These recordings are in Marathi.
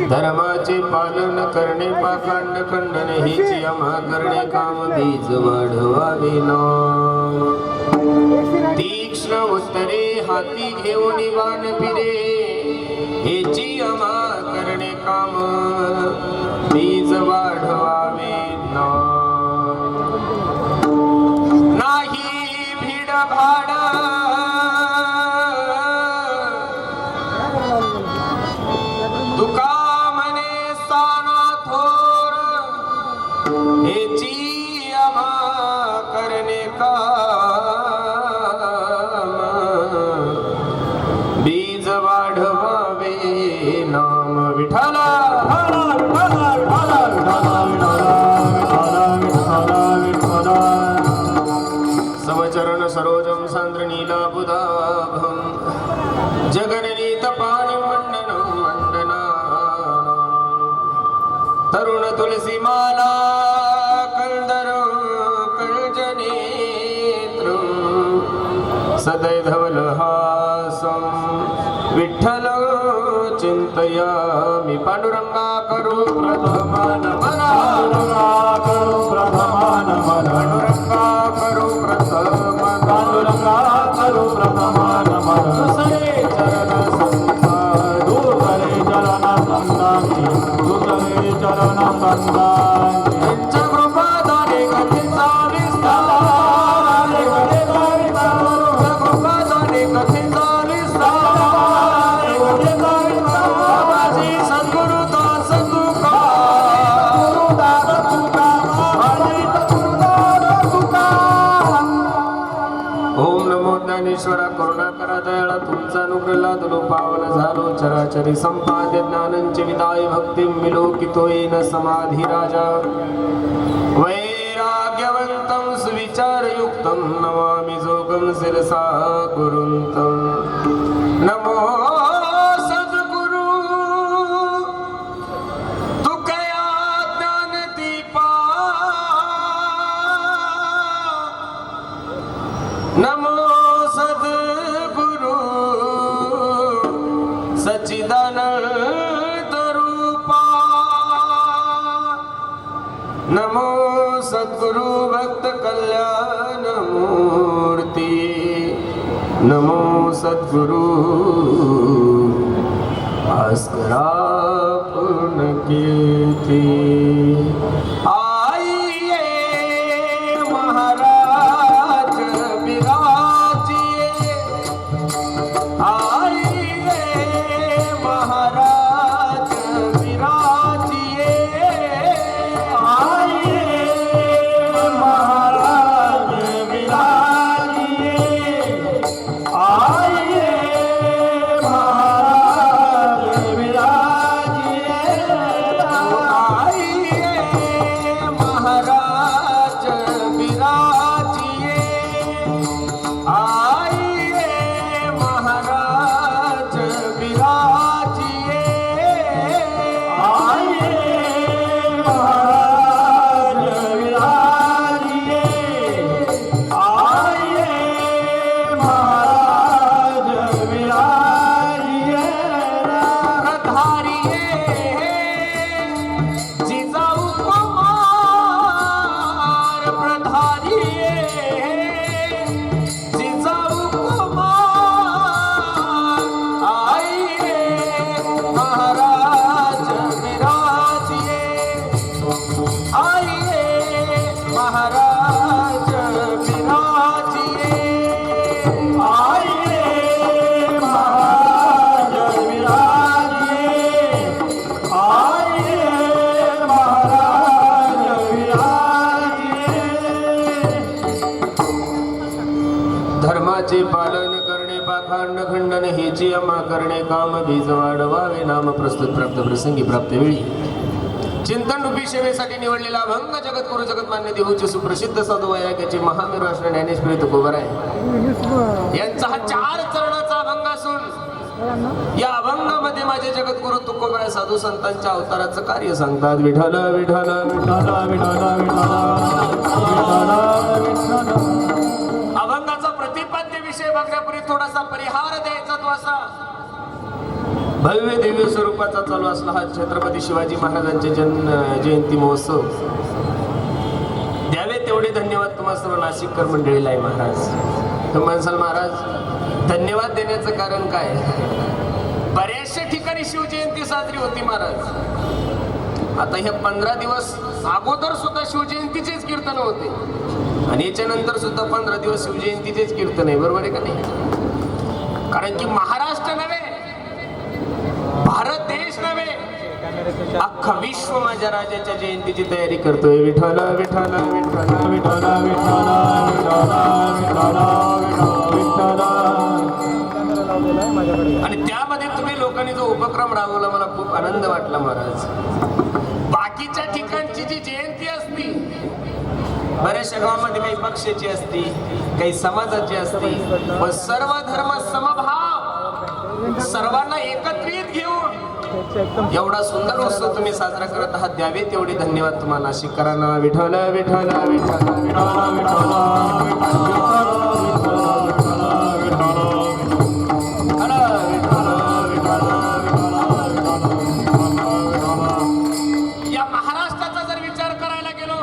धर्माचे पालन करणे पाखंड खंडन हीच आम्हा करणे काम बीज वाढवावे नाम तीक्ष्ण उत्तरे हाती घेऊन वान फिरे हेची आम्हा करणे काम बीज वाढवावे नाम नाही भीड भाड बीज वाढवावे नाम विठ्ठला समचरण सरोजम सांद्र नीलाबुधाभं जगननीत पाणि मंडनं मंडना तरुण तुलसी माला सदैधवलहासं विठ्ठल चिंतयामि पांडुरंगा करो प्रथमा नमन पांडुरंगा करो प्रथमा नमन दुसरे चरण संगा दुसरे चरण संगा करुणाकरा दयाळा तुमचा अनुग्रह तुलो पावन झालो चराचरी संपाद्य ज्ञानंच विदाय भक्तिं विलोकितो येन समाधी राजा वैराग्यवंतं सुविचारयुक्तं नमामि जोगं शिरसा गुरुन्तं नमो सद्गुरु तुकया ज्ञानदीपा नमो सच्चिदानंद रूपा नमो सद्गुरु भक्त कल्याण मूर्ति नमो सद्गुरु भास्करा पूर्ण कीर्ति खांड खंडन हेची अमा करणे काम बीज वाढवावे नाम प्रस्तुत प्राप्त प्रसंगी प्राप्त वेळी चिंतन रूपी सेवेसाठी निवडलेला अभंग जगद्गुरु जगतमान्य देऊचे सुप्रसिद्ध साधू वैराग्याचे महामेरू असणे ज्ञानेश्वरी तुकोबर आहे यांचा हा 4 चरणाचा अभंग असून या अभंगामध्ये माझे जगद्गुरु तुकोबर साधू संतांच्या अवताराचं कार्य सांगतात. विठ्ठल विठ्ठल विठ्ठल विठ्ठल विठ्ठल. अभंगाचा प्रतिपाद्य विषय बघण्यापूर्वी थोडासा परिहार द्यायचा तो असा भव्य दिव्य स्वरूपाचा चालू असला हा छत्रपती शिवाजी महाराजांचे जयंती महोत्सव. द्यावे तेवढे धन्यवाद तुम्हा सर्व नाशिककर मंडळीला आहे महाराज. तुम्ही म्हणसाल महाराज धन्यवाद देण्याचं कारण काय? बऱ्याचशा ठिकाणी शिवजयंती साजरी होती महाराज. आता ह्या 15 दिवस अगोदर सुद्धा शिवजयंतीचेच कीर्तन होते आणि याच्यानंतर सुद्धा 15 दिवस शिवजयंतीचेच कीर्तन आहे. बरोबर आहे का नाही? कारण की महाराष्ट्र नव्हे, भारत देश नव्हे, अख्खा विश्व माझ्या राजाच्या जयंतीची तयारी करतोय. विठ्ठल विठ्ठल विठ्ठल विठ्ठल विठ्ठल. आणि त्यामध्ये तुम्ही लोकांनी जो उपक्रम राबवला मला खूप आनंद वाटला महाराज. बाकीच्या ठिकाणची जी जयंती असती बऱ्याचशा गावामध्ये काही पक्षाची असती, काही समाजाची असती, पण सर्व धर्म समभाव सर्वांना एकत्रित घेऊन एवढा सुंदर उत्सव तुम्ही साजरा करत आहात. द्यावे तेवढे धन्यवाद तुम्हाला नाशिककरांना. विठ्ठल विठ्ठल विठ्ठल या महाराष्ट्राचा जर विचार करायला गेलो,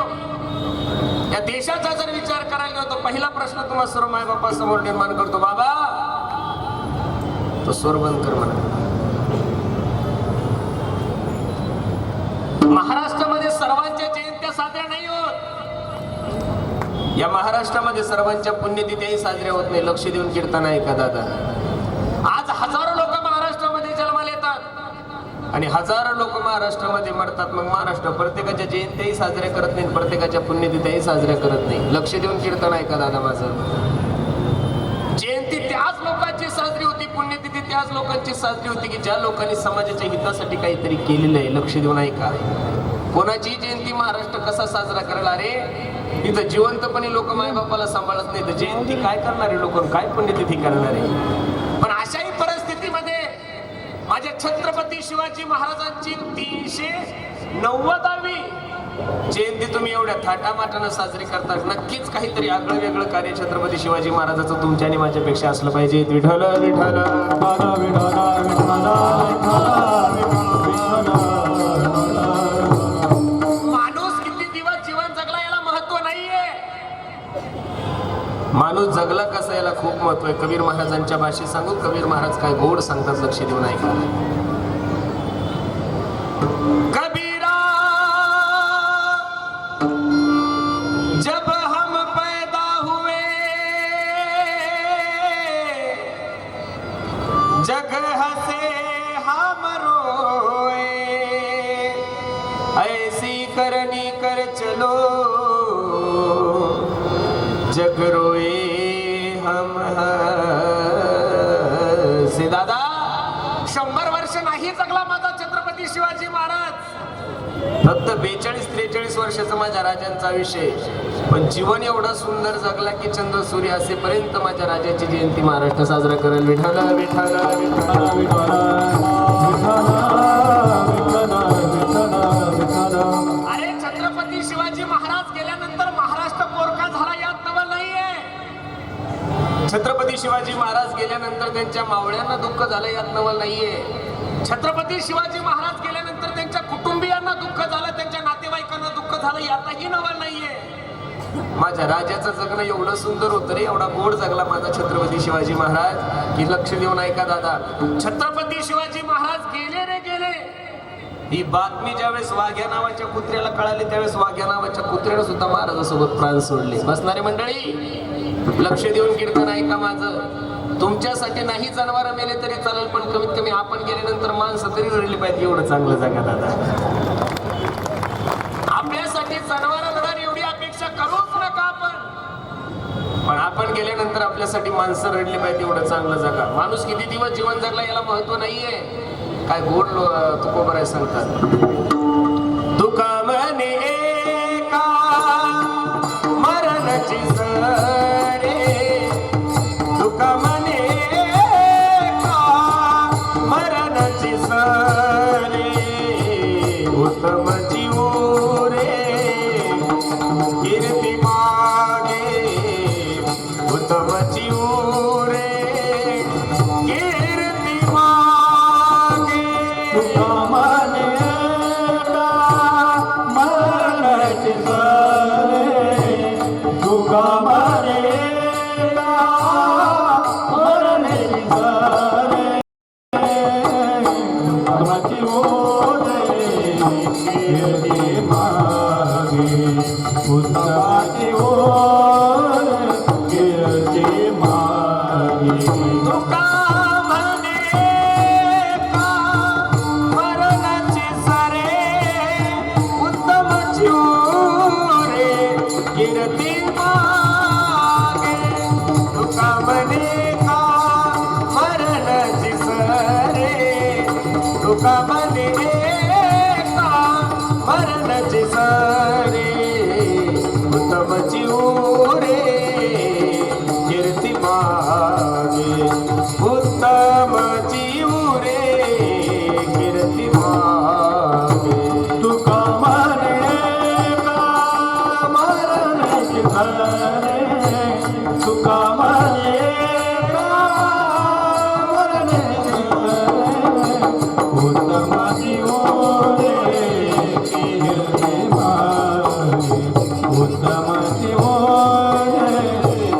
या देशाचा जर विचार करायला गेलो, तो पहिला प्रश्न तुम्हाला सर्व मायबापासमोर निर्माण करतो, बाबा तो स्वर बंद कर म्हणा. महाराष्ट्रामध्ये सर्वांच्या जयंत्या साजऱ्या नाही होत. या महाराष्ट्रामध्ये सर्वांच्या पुण्यतिथ्याही साजऱ्या होत नाही. लक्ष देऊन कीर्तन आहे का दादा? आज हजारो लोक महाराष्ट्रामध्ये जन्माला येतात आणि हजारो लोक महाराष्ट्रामध्ये मरतात. मग महाराष्ट्र प्रत्येकाच्या जयंत्याही साजऱ्या करत नाही, प्रत्येकाच्या पुण्यतिथ्याही साजऱ्या करत नाही. लक्ष देऊन कीर्तन आहे का दादा माझं? जयंती त्याच लोकांची साजरी होती, पुण्यतिथी त्याच लोकांची साजरी होती की ज्या लोकांनी समाजाच्या हितासाठी काहीतरी केलेलं आहे. लक्ष देऊन ऐका. कोणाची जयंती महाराष्ट्र कसा साजरा करायला? अरे इथं जिवंतपणे लोक मायबापाला सांभाळत नाही तर जयंती काय करणारे लोक, काय पुण्यतिथी करणारे? पण अशाही परिस्थितीमध्ये माझ्या छत्रपती शिवाजी महाराजांची 390वी जयंती तुम्ही एवढ्या थाटामाटानं साजरी करतात. नक्कीच काहीतरी आगळं वेगळं कार्य छत्रपती शिवाजी महाराजाचं तुमच्या आणि माझ्यापेक्षा असलं पाहिजे. विठ्ठल विठ्ठल माणूस किती दिवस जीवन जगला याला महत्व नाहीये. माणूस जगला कसा याला खूप महत्व आहे. कबीर महाराजांच्या भाषेत सांगू, कबीर महाराज काय गोड सांगतात, लक्ष देऊन ऐका. कबीरा जब हम पैदा हुए जग हसे हम रोए, ऐसी करनी कर चलो जग रोए हम हसे. दादा 100 वर्ष नाही जगला माझा छत्रपती शिवाजी महाराज, फक्त 42-43 वर्षाचा माझ्या राजांचा विषय. पण जीवन एवढा सुंदर जगला की चंद्र सूर्य असेपर्यंत माझ्या राजाची जयंती महाराष्ट्र साजरा करेल. विठ्ठल विठ्ठल विठ्ठल विठ्ठल. अरे छत्रपती शिवाजी महाराज गेल्यानंतर महाराष्ट्र पोरका झाला यात नवल नाहीये. छत्रपती शिवाजी महाराज गेल्यानंतर त्यांच्या मावळ्यांना दुःख झालं यात नवल नाहीये. छत्रपती शिवाजी महाराज गेल्यानंतर त्यांच्या कुटुंबियांना दुःख झालं, त्यांच्या नातेवाईकांना दुःख झालं यातही नवल नाहीये. माझ्या राजाचं जगणं एवढं सुंदर होतं रे, एवढा गोड जगला माझा छत्रपती शिवाजी महाराज की लक्ष देऊन ऐका दादा. छत्रपती शिवाजी महाराज गेले रे गेले ही बातमी ज्यावेळेस वाघ्या नावाच्या कुत्र्याला कळाली त्यावेळेस वाघ्या नावाच्या कुत्र्यानं सुद्धा महाराजासोबत प्राण सोडले. बसणारे मंडळी लक्ष देऊन कीर्तन ऐका माझं. तुमच्यासाठी नाही जनावर मेले तरी चालेल, पण कमीत कमी आपण गेल्यानंतर माणसं तरी रडली पाहिजे. एवढं चांगलं जगा दादा. आपल्यासाठी जनावर रडणार एवढी अपेक्षा करूच नका आपण, पण आपण गेल्यानंतर आपल्यासाठी माणसं रडली पाहिजे एवढं चांगलं जगा. माणूस किती दिवस जीवन जगला याला महत्व नाहीये. काय गोड तुकोबर आहे सांगतात. तुका म्हणे एका मरणाची सरे, तुका म्हणे एका मरणाची सरे, उत्तम जीव रे कीर्ती मागे, उत्तम जीव रे कीर्ती मागे. तुका म्हणे का मरणाची सरे, तुका म्हणे का मरणाची सरे, उत्तमाची ओढे कीर्ती मागे, उत्तमाची ओढे कीर्ती मागे. तुका म्हणे का मरणाची सरे, उत्तम जीव रे कीर्ती मागे. तुका म्हणे का मरणाची सरे, तुका म्हणे का मरणाची सरे, उत्तम जीव रे कीर्ती मागे, उत्तम जीव रे कीर्ती मागे. तुका म्हणे का मरणाची सरे, तुका म्हणे का मरणाची सरे, उत्तमाची ओढे कीर्ती मागे, उत्तमाची ओढे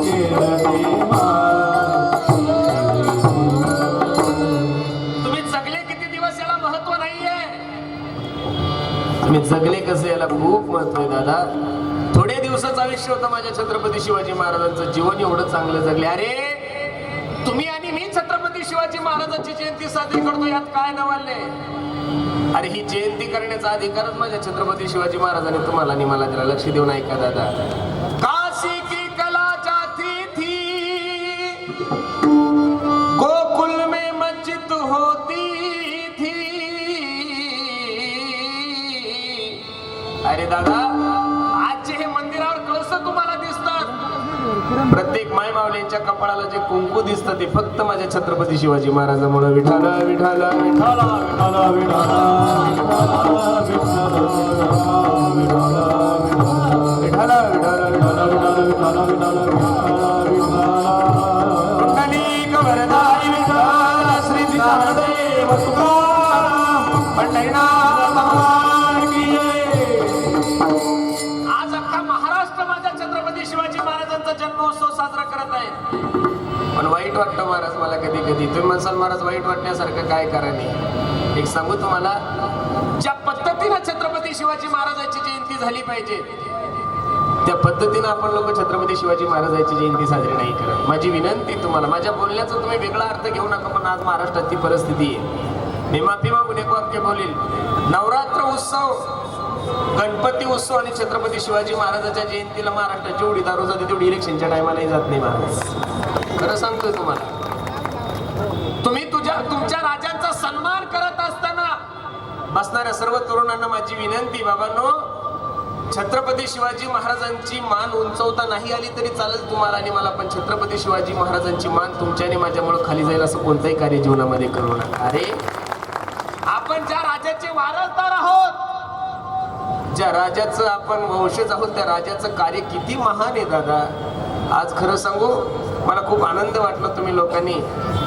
कीर्ती मागे. तुम्ही जगले किती दिवस याला महत्व नाहीये. तुम्ही जगले कसे याला खूप महत्व आहे दादा. थोडे दिवसाचं आयुष्य होतं माझ्या छत्रपती शिवाजी महाराजांचं. जीवन एवढं चांगलं जगले. अरे तुम्ही आणि मी छत्रपती शिवाजी महाराजांची जयंती साजरी करतो, यात काय नवालले. अरे ही जयंती करण्याचा अधिकारच माझ्या छत्रपती शिवाजी महाराजांनी तुम्हाला आणि मला दिला. लक्ष देऊन ऐका दादा. काशी की कला जाती थी, गोकुल में मस्जिद होती थी. अरे दादा आजचे हे मंदिरावर कळस तुम्हाला दिसतात. प्रत्येक माय मावल्यांच्या कपाळाला जे कुंकू दिसतं ते फक्त माझ्या छत्रपती शिवाजी महाराजांमुळे. विठाला विठाला विठाला विठाला विठाला विठाला विठाला पुंडलिक वरदाई विठ्ठल श्री ज्ञानदेव तुकाराम पंढरीनाथ भगवान की जय. आज अख्खा महाराष्ट्र माझ्या छत्रपती शिवाजी महाराजांचा जन्मोत्सव साजरा करत आहे. पण वाईट वाटतं महाराज मला कधी कधी. तुम्ही म्हणसाल महाराज वाईट वाटण्यासारखं काय कारण. एक सांगू तुम्हाला, ज्या पद्धतीनं छत्रपती शिवाजी महाराजांची जयंती झाली पाहिजे त्या पद्धतीनं आपण लोक छत्रपती शिवाजी महाराजांची जयंती साजरी नाही करत. माझी विनंती तुम्हाला, माझ्या बोलण्याचा तुम्ही वेगळा अर्थ घेऊ नका, पण आज महाराष्ट्रात ती परिस्थिती आहे. मी माफी मागून एक वाक्य बोलील. नवरात्र उत्सव, गणपती उत्सव आणि छत्रपती शिवाजी महाराजांच्या जयंतीला महाराष्ट्रात जेवढी दारू जाते तेवढी इलेक्शनच्या टायमालाही जात नाही महाराज. खरं सांगतोय तुम्हाला. तुम्ही तुमच्या राजांचा सन्मान करत असताना बसणाऱ्या सर्व तरुणांना माझी विनंती, बाबांनो छत्रपती शिवाजी महाराजांची मान उंचवता नाही आली तरी चालेल तुम्हाला आणि मला, पण छत्रपती शिवाजी महाराजांची मान तुमच्या आणि माझ्यामुळे खाली जाईल असं कोणतंही कार्य जीवनामध्ये करू नका. अरे आपण ज्या राजाचे वारसदार आहोत, ज्या राजाचं आपण वंशज आहोत, त्या राजाचं कार्य किती महान आहे दादा. आज खरं सांगू मला खूप आनंद वाटला तुम्ही लोकांनी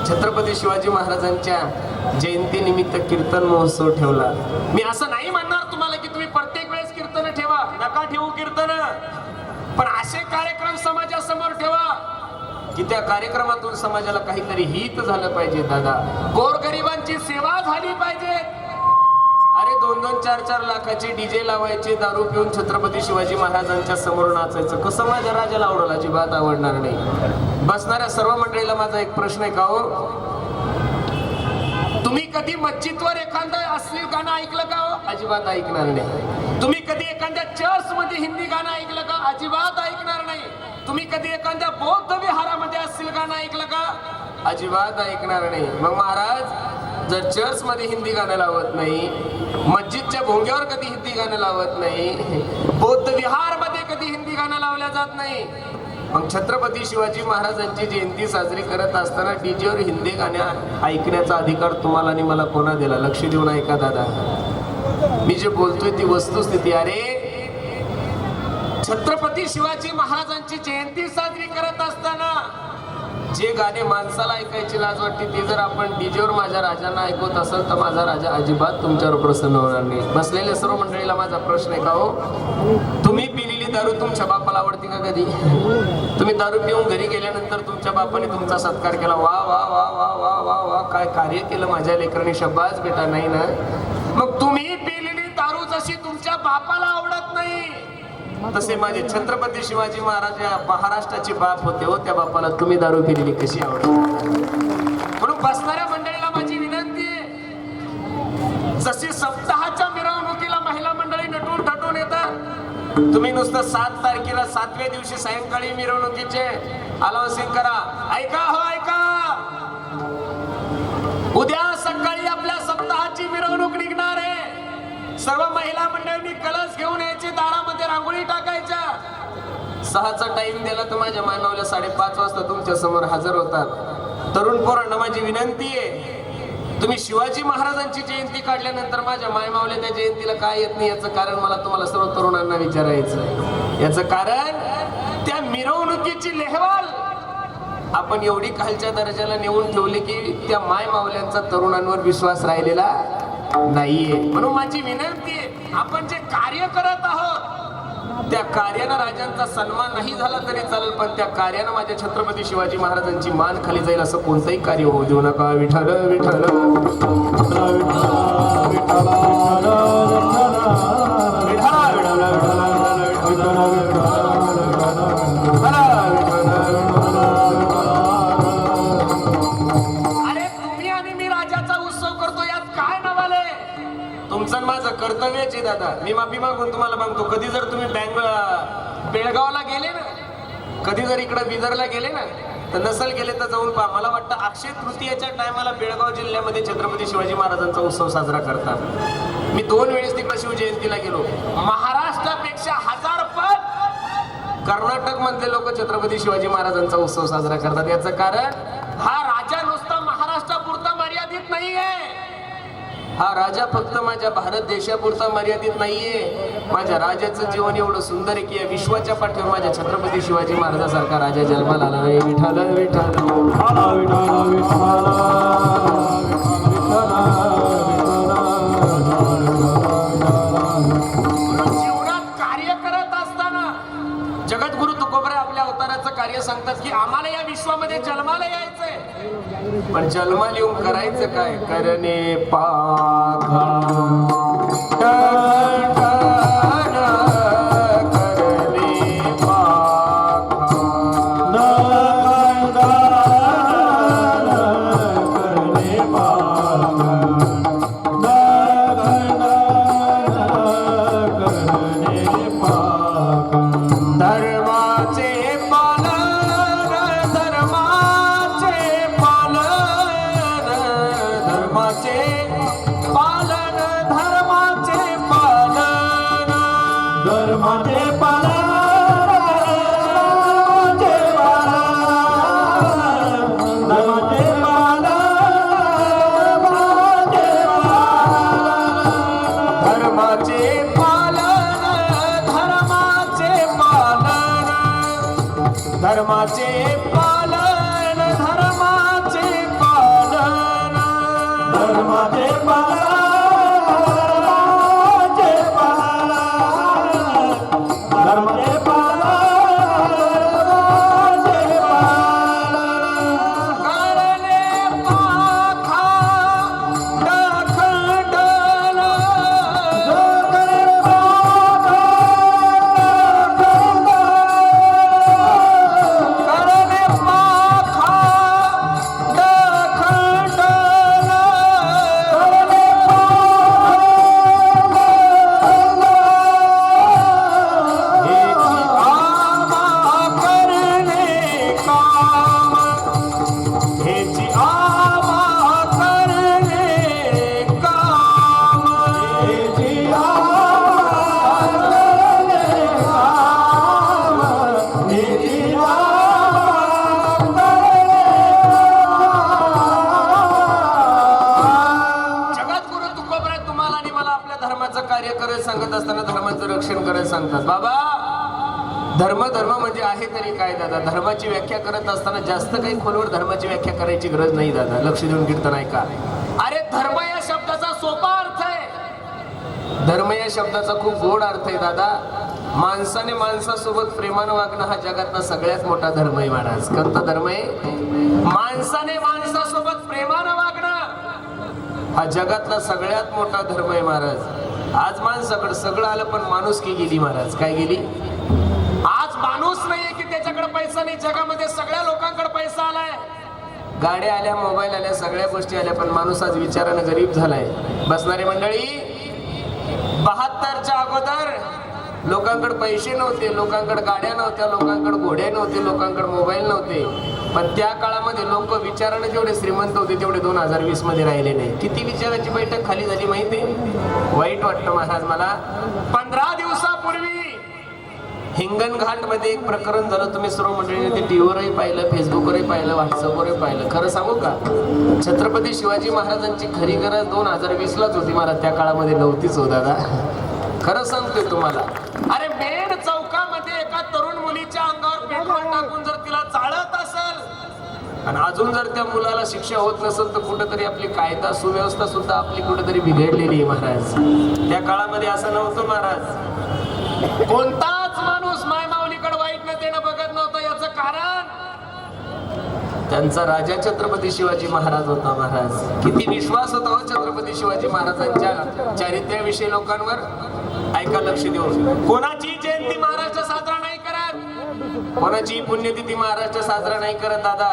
छत्रपती शिवाजी महाराजांच्या जयंती निमित्त कीर्तन महोत्सव ठेवला. मी असं नाही म्हणणार तुम्हाला की तुम्ही प्रत्येक वेळेस कीर्तन ठेवा, नका ठेवू कीर्तन, पण असे कार्यक्रम समाजासमोर ठेवा की त्या कार्यक्रमातून समाजाला काहीतरी हित झालं पाहिजे दादा. गोरगरिबांची सेवा झाली पाहिजे. अरे 2-2, 4-4 लाखाचे डीजे लावायचे, दारू पिऊन छत्रपती शिवाजी महाराजांच्या समोर नाचायचं, कसं माझ्या राजाला आवडलं? अजिबात आवडणार नाही. बसणाऱ्या सर्व मंडळीला माझा एक प्रश्न आहे, का हो तुम्ही कधी मस्जिदवर एखादं अश्लील गाणं ऐकलं का हो? अजिबात ऐकणार नाही. तुम्ही कधी एखाद्या चर्च मध्ये हिंदी गाणं ऐकलं का? अजिबात ऐकणार नाही. तुम्ही कधी एखाद्या बौद्ध बौद्ध विहारामध्ये असतील गाणं ऐकलं का? अजिबात ऐकणार नाही. मग महाराज जर चर्च मध्ये हिंदी गाणं लावत नाही, मस्जिदच्या भोंग्यावर कधी हिंदी गाणं लावत नाही, बौद्ध विहार मध्ये कधी हिंदी गाणं लावल्या जात नाही, मग छत्रपती शिवाजी महाराजांची जयंती साजरी करत असताना डीजेवर हिंदी गाणे ऐकण्याचा अधिकार तुम्हाला आणि मला कोणा दिला? लक्ष देऊन ऐका दादा, मी जे बोलतोय ती वस्तुस्थिती. अरे छत्रपती शिवाजी महाराजांची जयंती साजरी करत असताना जे गाणे माणसाला ऐकायची लाज वाटते ते जर आपण डीजेवर माझ्या राजांना ऐकवत असेल तर माझा राजा अजिबात तुमच्यावर प्रसन्न होणार नाही. बसलेल्या सर्व मंडळीला माझा प्रश्न आहे का हो, तुम्ही पिलेली दारू तुमच्या बापाला आवडते का कधी? तुम्ही दारू पिऊन घरी गेल्यानंतर तुमच्या बापाने तुमचा सत्कार केला, वा वा वा वा वा वा वा काय कार्य केलं माझ्या लेकरांनी, शब्बास बेटा, नाही ना? मग तुम्ही पिलेली दारू जशी तुमच्या बापाला आवडत नाही तसे माझे छत्रपती शिवाजी महाराज या महाराष्ट्राचे बाप होते हो, त्या बापाला तुम्ही दारू पिलेली कशी आवडत? म्हणून बसणाऱ्या मंडळीला माझी विनंती आहे, जशी सप्ताहाच्या मिरवणुकीला महिला मंडळी नटून थटून येतात, तुम्ही नुसतं 7 तारखेला 7व्या दिवशी सायंकाळी मिरवणुकीचे अनाउन्सिंग करा. ऐका हो ऐका, उद्या सकाळी आपल्या सप्ताहाची मिरवणूक निघणार आहे. सर्व महिला मंडळींनी कलश घेऊन यायची, दारामध्ये रांगोळी टाकायच्या. 6चा टाइम दिला तर माझ्या मानवल्या 5:30 वाजता तुमच्या समोर हजर होतात. तरुण पोरांना माझी विनंती आहे, तुम्ही शिवाजी महाराजांची जयंती काढल्यानंतर माझ्या मायमावल्या त्या जयंतीला काय येत नाही याचं कारण मला तुम्हाला सर्व तरुणांना विचारायचं. याचं कारण त्या मिरवणुकीची लेहवाल आपण एवढी खालच्या दर्जाला नेऊन ठेवली की त्या मायमावल्यांचा तरुणांवर विश्वास राहिलेला नाहीये. म्हणून माझी विनंती आहे, आपण जे कार्य करत आहोत त्या कार्यानं राजांचा सन्मान नाही झाला तरी चालेल, पण त्या कार्यानं माझ्या छत्रपती शिवाजी महाराजांची मान खाली जाईल असं कोणतंही कार्य होऊ देऊ नका. विठ्ठल विठ्ठल अरे तुम्ही आणि मी राजाचा उत्सव करतो, यात काय नवाले? तुमचं माझं कर्तव्यच आहे दादा. मी माफी मागून तुम्हाला मागतो, कधी जर तुम्ही बेळगावला गेले ना, कधी जर इकडे बिदरला गेले ना, तर नसल गेले तर जाऊन पहा. मला वाटतं अक्षय तृतीयेच्या टायमाला बेळगाव जिल्ह्यामध्ये छत्रपती शिवाजी महाराजांचा उत्सव साजरा करतात. मी 2 वेळेस तिकडे शिवजयंतीला गेलो. महाराष्ट्रापेक्षा 1000 पट कर्नाटक मधले लोक छत्रपती शिवाजी महाराजांचा उत्सव साजरा करतात. याचं कारण हा राजा नुसता महाराष्ट्रापुरता मर्यादित नाहीये, हा राजा फक्त माझ्या भारत देशापुरता मर्यादित नाहीये. माझ्या राजाचं जीवन एवढं सुंदर आहे की या विश्वाच्या पाठीवर माझ्या छत्रपती शिवाजी महाराजांसारखा राजा जन्माला आला नाही. विठ्ठल विठ्ठल जीवनात कार्य करत असताना जगद्गुरु तुकोबराय आपल्या अवताराचं कार्य सांगतात की आम्हाला या विश्वामध्ये जन्माला यायचंय, पण जन्माला येऊन करायचं काय? करणे पाखा धर्माचे पालन, धर्माचे पालन, धर्माचे पालन, धर्माचे करणे संरक्षण करायला सांगतात. बाबा धर्म धर्म म्हणजे आहे तरी काय दादा, धर्माची व्याख्या करत असताना जास्त काही खोलवर धर्माची व्याख्या करायची गरज नाही दादा. लक्ष देऊन कीर्तन ऐका. अरे धर्म या शब्दाचा सोपा अर्थ आहे, धर्म या शब्दाचा खूप गोड अर्थ आहे दादा. माणसाने माणसासोबत प्रेमानं वागणं हा जगातला सगळ्यात मोठा धर्म आहे महाराज. कोणता धर्म आहे? माणसाने माणसासोबत प्रेमानं वागणं हा जगातला सगळ्यात मोठा धर्म आहे महाराज. आज माणसाकडे सगळं आलं पण माणुसकी गेली महाराज. काय गेली? आज माणूस नाहीये की त्याच्याकडे पैसा नाही. जगामध्ये सगळ्या लोकांकडे पैसा आलाय, गाड्या आल्या, मोबाईल आल्या, सगळ्या गोष्टी आल्या, पण माणूस आज विचारानं गरीब झालाय. बसणारी मंडळी, 72च्या अगोदर लोकांकडे पैसे नव्हते, लोकांकडे गाड्या नव्हत्या, लोकांकडे घोडे नव्हते, लोकांकडे मोबाईल नव्हते, पण त्या काळामध्ये लोक विचाराने जेवढे श्रीमंत होते तेवढे 2020 मध्ये राहिले नाही. किती विचाराची बैठक खाली झाली माहिती? वाईट वाटतं महाराज मला. 15 दिवसापूर्वी हिंगणघाट मध्ये एक प्रकरण झालं. तुम्ही सर्व मंडळीने ते टीव्हीवरही पाहिलं, फेसबुकवरही पाहिलं, व्हॉट्सअपवरही पाहिलं. खरं सांगू का, छत्रपती शिवाजी महाराजांची खरी गरज 2020लाच होती मला, त्या काळामध्ये नव्हतीच हो दादा. खरं सांगतोय तुम्हाला. अरे मेन चौकामध्ये एका तरुण मुलीच्या अंगावर पेट्रोल टाकून जर तिला चाळत असेल आणि अजून जर त्या मुलाला शिक्षा होत नसेल तर कुठेतरी आपली कायदा सुव्यवस्था सुद्धा आपली कुठेतरी बिघडलेली आहे महाराज. त्या काळामध्ये असं नव्हतं महाराज. कोणताच माणूस माय माऊलीकडे वाईट नजरेनं बघत नव्हता. याचं कारण त्यांचा राजा छत्रपती शिवाजी महाराज होता महाराज. किती विश्वास होता हो छत्रपती शिवाजी महाराजांच्या चारित्र्याविषयी लोकांवर. ऐका लक्ष देऊन. कोणाची जयंती महाराष्ट्र साजरा नाही करत, कोणाची पुण्यतिथी महाराष्ट्र साजरा नाही करत दादा.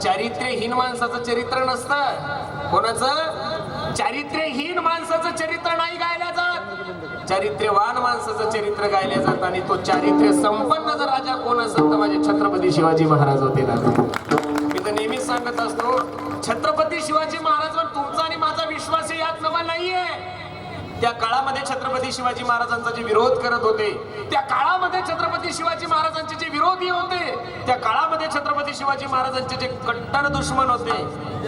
चारित्र्यहीन माणसाचं चरित्र नसतं. कोणाचं? चारित्र्यहीन माणसाचं चरित्र नाही गायलं जात, चारित्र्यवान माणसाचं चरित्र गायलं जात. आणि तो चारित्र्य संपन्न जर राजा कोण असेल तर माझे छत्रपती शिवाजी महाराज होते दादा. मी तर नेहमीच सांगत असतो, छत्रपती शिवाजी महाराजांवर तुमचा आणि माझा विश्वास आहे यात नवा नाहीये. त्या काळामध्ये छत्रपती शिवाजी महाराजांचा जे विरोध करत होते, त्या काळामध्ये छत्रपती शिवाजी महाराजांचे जे विरोधी होते, त्या काळामध्ये छत्रपती शिवाजी महाराजांचे जे कट्टर दुश्मन होते,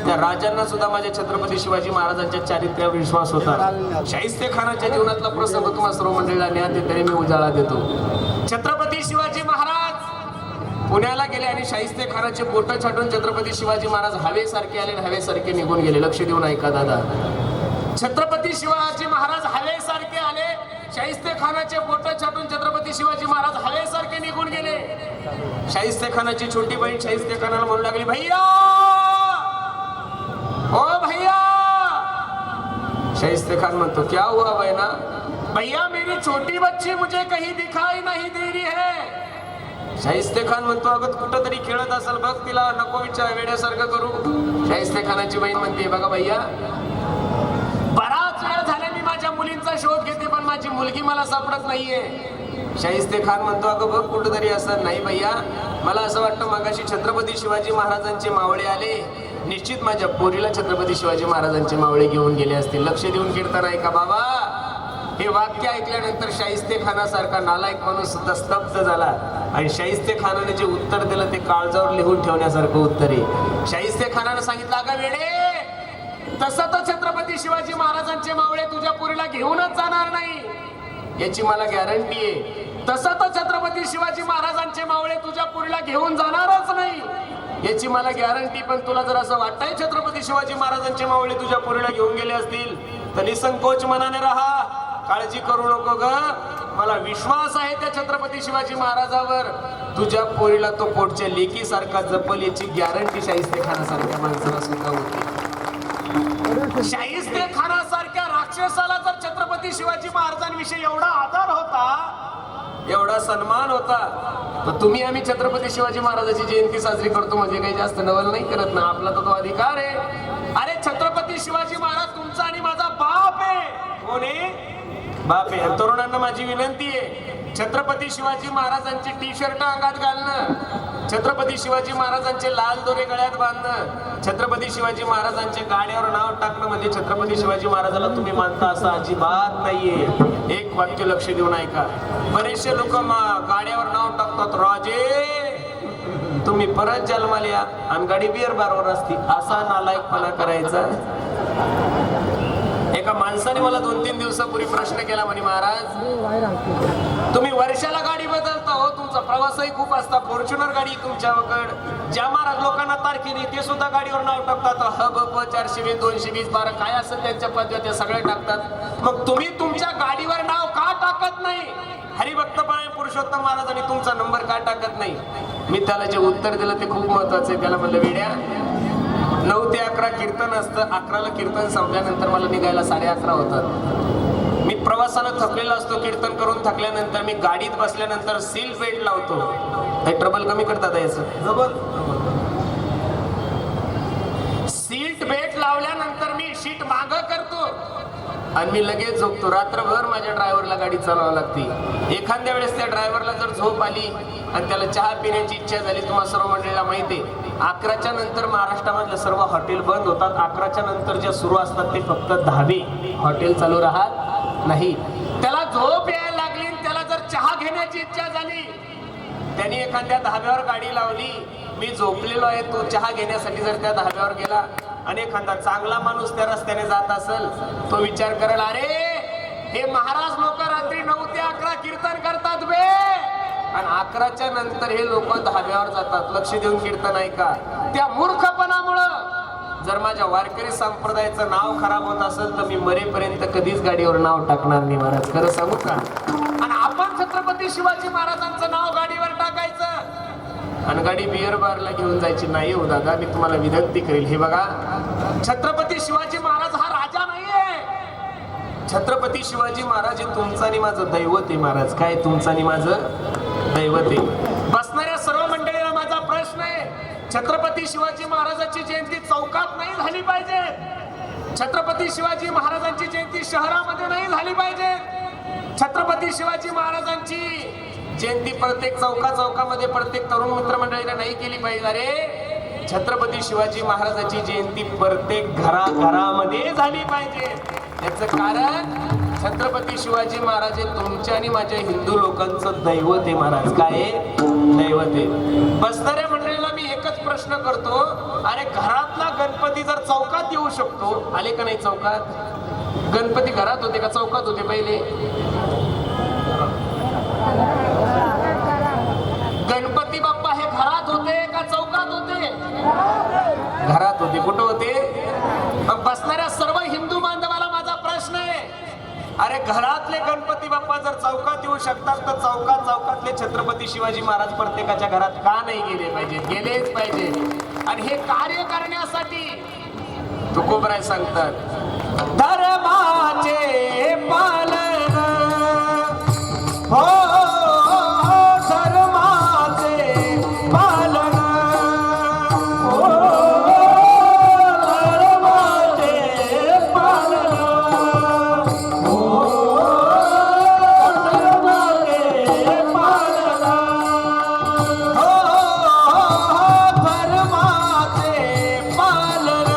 त्या राजांना सुद्धा माझ्या छत्रपती शिवाजी महाराजांच्या चारित्र्यावर विश्वास होता. शाहिस्ते खानाच्या जीवनातला प्रसंग तुम्हाला सर्व मंडळीला ज्ञात आहे तरी मी उजाळा देतो. छत्रपती शिवाजी महाराज पुण्याला गेले आणि शाहिस्ते खानाचे बोट छाटून छत्रपती शिवाजी महाराज हवेसारखे आले आणि हवेसारखे निघून गेले. लक्ष देऊन ऐका दादा. छत्रपती शिवाजी महाराज हवेसारखे आले, शाहिस्ते खानाचे बोट छाटून छत्रपती शिवाजी महाराज हवेसारखे निघून गेले. शाहिस्ते खानाची छोटी बहीण शाहिस्ते खानाला म्हणू लागली, भैया ओ भैया. शाहिस्ते खान म्हणतो, क्या हुआ बहना? भैया मेरी छोटी बच्ची मुझे कहीं दिखाई नहीं दे रही है. शाहिस्ते खान म्हणतो, अगं कुठं तरी खेळत असेल बघ, तिला नको विचार वेड्यासारखं करू. शाहिस्ते खानाची बहीण म्हणते, बघा भैया बराच वेळ झाला मी माझ्या मुलींचा शोध घेते पण माझी मुलगी मला सापडत नाहीये. शाहिस्ते खान म्हणतो, अगं बघ कुठेतरी असं. नाही भैया मला असं वाटतं मगाशी छत्रपती शिवाजी महाराजांचे मावळे आले, निश्चित माझ्या पोरीला छत्रपती शिवाजी महाराजांचे मावळे घेऊन गेले असतील. लक्ष देऊन कीर्तन ऐका बाबा. हे वाक्य ऐकल्यानंतर शाहिस्ते खानासारखा नालायक माणूस सुद्धा स्तब्ध झाला आणि शाहिस्ते खानाने जे उत्तर दिलं ते काळजावर लिहून ठेवण्यासारखं उत्तर आहे. शाहिस्ते खानाने सांगितलं, अगं वेडे तसं तर छत्रपती शिवाजी महाराजांचे मावळे तुझ्या पुरीला घेऊनच जाणार नाही याची मला गॅरंटी आहे. तसं तर छत्रपती शिवाजी महाराजांचे मावळे तुझ्या पुरीला घेऊन जाणारच नाही याची मला गॅरंटी. पण तुला जर असं वाटतंय छत्रपती शिवाजी महाराजांचे मावळे तुझ्या पुरीला घेऊन गेले असतील तर निसंकोच मनाने राहा, काळजी करू नको ग. मला विश्वास आहे त्या छत्रपती शिवाजी महाराजावर. तुझ्या पोरीला तो पोटच्या लेकीसारखा जपल याची गॅरंटी शाहिस्ते खानासारख्या माणसाला सुद्धा होती. शाहिस्ते खानासारख्या राक्षसाला जर छत्रपती शिवाजी महाराजांविषयी एवढा आदर होता, एवढा सन्मान होता, तर तुम्ही आम्ही छत्रपती शिवाजी महाराजांची जयंती साजरी करतो म्हणजे काही जास्त नवल नाही करत ना. आपला तो अधिकार आहे. अरे छत्रपती शिवाजी महाराज तुमचा आणि माझा बाप आहे. कोण आहे? बाप आहे. तरुणांना माझी विनंती आहे, छत्रपती शिवाजी महाराजांचे टी शर्ट अंगात घालणं, छत्रपती शिवाजी महाराजांचे लाल दोरे गळ्यात बांधणं, छत्रपती शिवाजी महाराजांचे गाड्यावर नाव टाकणं म्हणजे छत्रपती शिवाजी महाराजाला तुम्ही मानता असं अजिबात नाहीये. एक वाक्य लक्ष देऊन ऐका. बरेचसे लोक गाड्यावर नाव टाकतात, राजे तुम्ही परत जन्माला या आणि गाडी बिअर बारवर असती, असा नालायकपणा करायचा. एका माणसाने मला 2-3 दिवसापूर्वी प्रश्न केला म्हणे, महाराज तुम्ही वर्षाला गाडी बदलता हो, तुमचा प्रवासही खूप असता, फॉर्च्युनर गाडी तुमच्याकडे, ज्या महाराज लोकांना तारखेने ते सुद्धा गाडीवर नाव टाकतात, HB 420 220 12 काय असेल त्यांच्या पद्धती सगळे टाकतात, मग तुम्ही तुमच्या गाडीवर नाव का टाकत नाही? हरिभक्त पाय पुरुषोत्तम महाराजांनी तुमचा नंबर का टाकत नाही? मी त्याला जे उत्तर दिलं ते खूप महत्वाचं आहे. त्याला म्हणलं, वेड्या 9 ते 11 कीर्तन असतं, 11ला कीर्तन संपल्यानंतर मला निघायला 11:30 होतात. मी प्रवासानं थकलेला असतो, कीर्तन करून थकल्यानंतर मी गाडीत बसल्यानंतर सीट बेल्ट लावतो. काही ट्रबल कमी करतात याचं, सीट बेल्ट लावल्यानंतर मी सीट मागं करतो आणि मी लगेच झोपतो. रात्रभर माझ्या ड्रायव्हरला गाडी चालवावी लागते. एखाद्या वेळेस त्या ड्रायव्हरला जर झोप आली आणि त्याला चहा पिण्याची इच्छा झाली, तुम्हाला सर्व मंडळीला माहिती आहे 11च्या नंतर महाराष्ट्रामधले सर्व हॉटेल बंद होतात. 11च्या नंतर जे सुरू असतात ते फक्त 10 हॉटेल चालू राहत नाही. त्याला झोप यायला लागली, त्याला जर चहा घेण्याची इच्छा झाली, त्यांनी एखाद्या 10व्यावर गाडी लावली, मी झोपलेलो आहे, तो चहा घेण्यासाठी जर त्या 10व्यावर गेला आणि एखादा चांगला माणूस त्या रस्त्याने जात असेल, तो विचार करेल, अरे हे महाराज लोक रात्री 9 ते 11 कीर्तन करतात बे, आणि 11च्या नंतर हे लोक 10व्यावर जातात. लक्ष देऊन कीर्तन ऐका. त्या मूर्खपणामुळं जर माझ्या वारकरी संप्रदायाचं नाव खराब होत असेल तर मी मरेपर्यंत कधीच गाडीवर नाव टाकणार नाही महाराज, खरं सांगू का? आणि आपण छत्रपती शिवाजी महाराजांचं नाव गाडीवर टाकायचं आणि गाडी बिअर बारला घेऊन जायची नाही. हो दादा, मी तुम्हाला विनंती करेल, हे बघा, छत्रपती शिवाजी महाराज हा राजा नाहीये. छत्रपती शिवाजी महाराज हे तुमचं आणि माझं दैवत आहे महाराज. काय तुमचं आणि माझं दैवत आहे. बसणाऱ्या सर्व मंडळीला माझा प्रश्न आहे, छत्रपती शिवाजी महाराजांची जयंती चौकात नाही झाली पाहिजे. छत्रपती शिवाजी महाराजांची जयंती शहरामध्ये नाही झाली पाहिजे. छत्रपती शिवाजी महाराजांची जयंती प्रत्येक चौकामध्ये प्रत्येक तरुण मित्र मंडळीने नाही केली पाहिजे. अरे छत्रपती शिवाजी महाराजांची जयंती प्रत्येक घराघरामध्ये झाली पाहिजे. याचं कारण छत्रपती शिवाजी महाराज हे तुमच्या आणि माझ्या हिंदू लोकांचं दैवत आहे महाराज. काय दैवत आहे. बसणाऱ्या मंडळीला मी एकच प्रश्न करतो, अरे घरातला गणपती जर चौकात येऊ शकतो, आले का नाही चौकात? गणपती घरात होते का चौकात होते पहिले? गणपती बाप्पा हे घरात होते का चौकात होते? घरात होते. कुठं होते? मग बसणाऱ्या सर्व हिंदू बांधवाला माझा प्रश्न आहे, अरे घरातले गणपती बाप्पा जर चौकात येऊ शकतात तर चौकातले छत्रपती शिवाजी महाराज प्रत्येकाच्या घरात का नाही गेले पाहिजे? गेलेच पाहिजे. आणि हे कार्य करण्यासाठी तुकोबराय सांगतात, धर्माचे पालन हो, धर्माचे पालन हो, धर्माचे पालन हो, धर्माचे पालन हो, धर्माचे पालन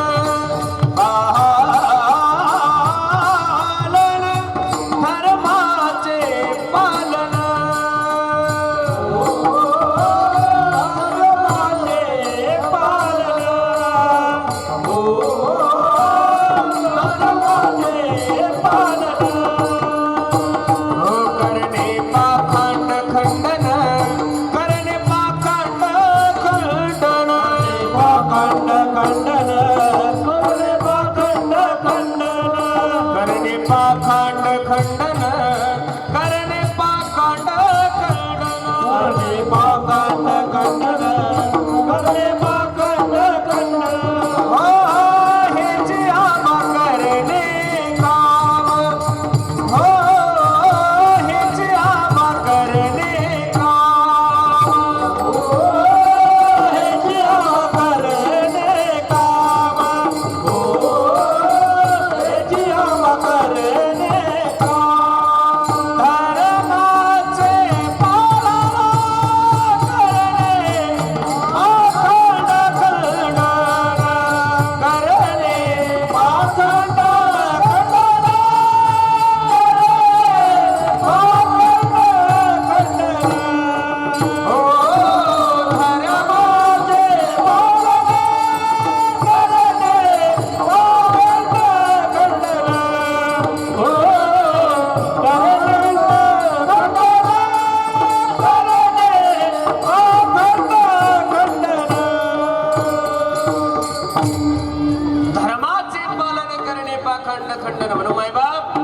खंडन म्हणून मायबाप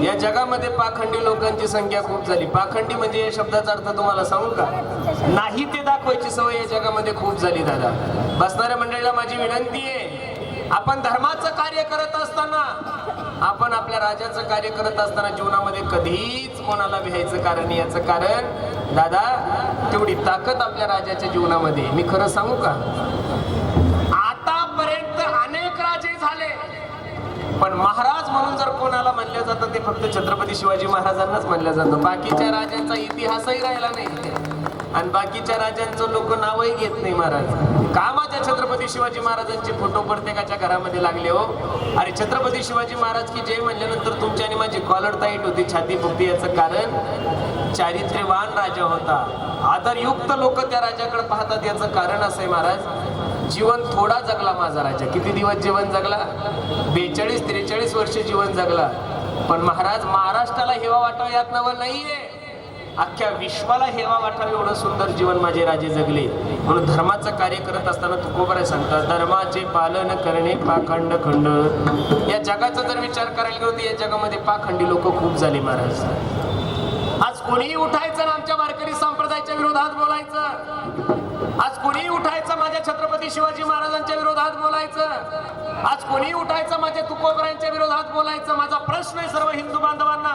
या जगामध्ये पाखंडी लोकांची संख्या खूप झाली. पाखंडी म्हणजे या शब्दाचा अर्थ तुम्हाला सांगू का? नाही ते दाखवायची सवय या जगामध्ये खूप झाली दादा. बसणाऱ्या मंडळीला माझी विनंती आहे, आपण धर्माचं कार्य करत असताना, आपण आपल्या राजाचं कार्य करत असताना जीवनामध्ये कधीच कोणाला भ्यायचं कारण नाही. याचं कारण दादा तेवढी ताकद आपल्या राजाच्या जीवनामध्ये. मी खरं सांगू का, आतापर्यंत अनेक राजे झाले, पण महाराज म्हणून जर कोणाला म्हणलं जातं ते फक्त छत्रपती शिवाजी महाराजांनाच म्हणलं जातं. बाकीच्या राजांचा इतिहासही राहिला नाही आणि बाकीच्या राजांचं लोक नावही घेत नाही. महाराज का माझ्या छत्रपती शिवाजी महाराजांचे फोटो प्रत्येकाच्या घरामध्ये लागले हो? अरे छत्रपती शिवाजी महाराज की जय म्हणल्यानंतर तुमची आणि माझी कॉलर टाईट होती, छाती फुगती. याचं कारण चारित्र्यवान राजा होता, आदरयुक्त लोक त्या राजाकडे पाहतात. याचं कारण असं आहे महाराज, जीवन थोडा जगला माझा राजा. किती दिवस जीवन जगला? 42-43 वर्ष जीवन जगला. पण महाराज महाराष्ट्राला हेवा वाटावा यात नवल नाहीये, अख्ख्या विश्वाला हेवा वाटावे एवढं सुंदर जीवन माझे राजे जगले. म्हणून धर्माचं कार्य करत असताना तुकोबराय सांगतात, धर्माचे पालन करणे पाखंड खंड. या जगाचा जर विचार करायला गेलो तर या जगामध्ये पाखंडी लोक खूप झाले महाराज. आज कोणीही उठायचं ना आमच्या वारकरी संप्रदायाच्या विरोधात बोलायचं, आज कोणीही उठायचं माझ्या छत्रपती शिवाजी महाराजांच्या विरोधात बोलायचं, आज कोणीही उठायचं माझ्या तुकोबरायांच्या विरोधात बोलायचं. माझा प्रश्न आहे सर्व हिंदू बांधवांना,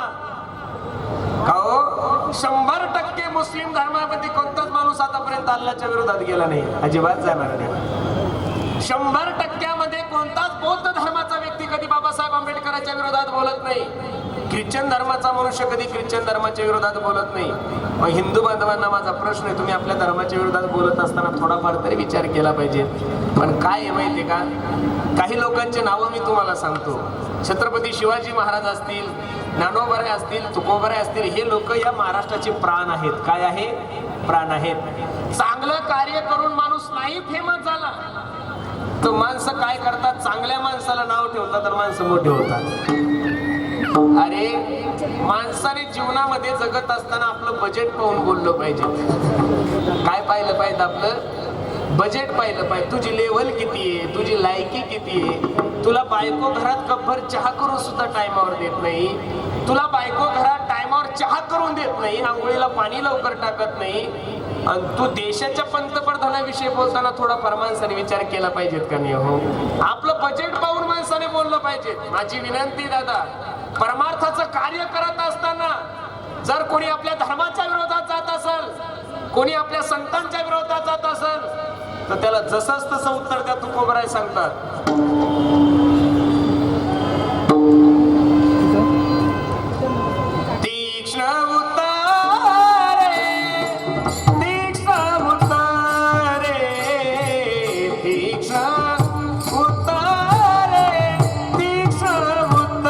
का हो 100% मुस्लिम धर्मामध्ये कोणताच माणूस आतापर्यंत अल्लाच्या विरोधात गेला नाही? अजिबात जाणार नाही. 100% कोणताच बौद्ध धर्माचा व्यक्ती कधी बाबासाहेब आंबेडकरांच्या विरोधात बोलत नाही. ख्रिश्चन धर्माचा मनुष्य कधी ख्रिश्चन धर्माच्या विरोधात बोलत नाही. मग हिंदू बांधवांना माझा प्रश्न आहे, तुम्ही आपल्या धर्माच्या विरोधात बोलत असताना थोडाफार तरी विचार केला पाहिजे. पण काय आहे माहिती का, काही लोकांचे नावं मी तुम्हाला सांगतो. छत्रपती शिवाजी महाराज असतील, ज्ञानोबराय असतील, तुकोबराय असतील, हे लोक या महाराष्ट्राचे प्राण आहेत. काय आहे? प्राण आहेत. चांगलं कार्य करून माणूस नाही फेमस झाला तर माणसं काय करतात, चांगल्या माणसाला नाव ठेवतात तर माणसं मोठे होतात. अरे माणसाने जीवनामध्ये जगत असताना आपलं बजेट पाहून बोललं पाहिजे. काय पाहिलं पाहिजे? आपलं बजेट पाहिलं पाहिजे. तुझी लेवल किती आहे, तुझी लायकी किती आहे. तुला बायको घरात कपभर चहा करून सुद्धा टायमावर देत नाही, तुला बायको घरात टायमावर चहा करून देत नाही, आंघोळीला पाणी लवकर टाकत नाही, आणि तू देशाच्या पंतप्रधानाविषयी बोलताना थोडाफार माणसाने विचार केला पाहिजेत का नाही? हो, आपलं बजेट पाहून माणसाने बोललं पाहिजे. माझी विनंती दादा, परमार्थाचं कार्य करत असताना जर कोणी आपल्या धर्माच्या विरोधात जात असेल, कोणी आपल्या संतांच्या विरोधात जात असेल तर त्याला जसंच तसं उत्तर द्या. तुकोबराय सांगतात, तीक्ष्ण उत्तरे, तीक्ष्ण उत्तरे, तीक्ष्ण उत्तरे, तीक्ष्ण उत्तरे,